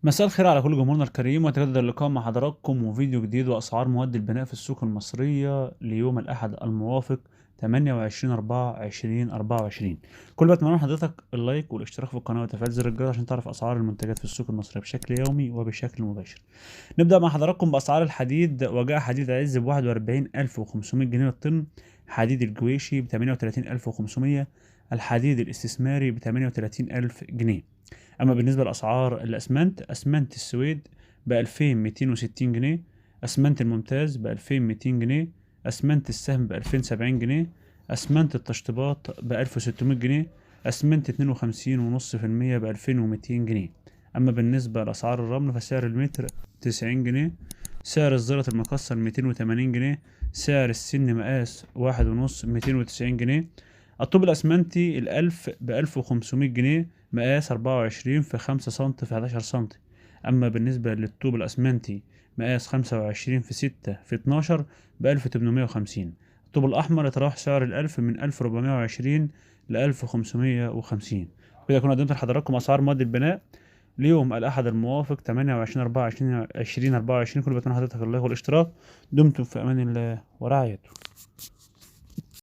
مساء الخير على كل جمهورنا الكريم، ويتجدد اللقاء مع حضراتكم وفيديو جديد وأسعار مواد البناء في السوق المصرية ليوم الأحد الموافق 28/4/2024. كل ما أتمنى من حضرتك اللايك والاشتراك في القناة وتفعيل زر الجرس عشان تعرف أسعار المنتجات في السوق المصرية بشكل يومي وبشكل مباشر. نبدأ مع حضراتكم بأسعار الحديد. وجاء حديد عز ب41,500 جنيه للطن، حديد الجويشي ب38,500، الحديد الاستثماري ب38,000 جنيه. أما بالنسبة لأسعار الأسمنت، أسمنت السويد ب2260 جنيه، أسمنت الممتاز ب2200 جنيه، أسمنت السهم ب2070 جنيه، أسمنت التشطيبات ب1600 جنيه، أسمنت 52.5% ب2200 جنيه. أما بالنسبة لأسعار الرمل فسعر المتر 90 جنيه، سعر الزلط المكسر 280 جنيه، سعر السن مقاس 1.5 290 جنيه. الطوب الأسمنتي الألف ب1500 جنيه، مقاس 24 في 5 سنتي في 11 سنتي. أما بالنسبة للطوب الأسمنتي مقاس 25 في 6 في 12 ب1850. الطوب الأحمر يتراوح سعر الألف من 1420 ل1550. كده أكون قدمت لحضراتكم أسعار مواد البناء ليوم الأحد الموافق 28/4/2024. كل بتمنى حضرتك الله والاشتراك. دمتم في أمان الله ورعايته.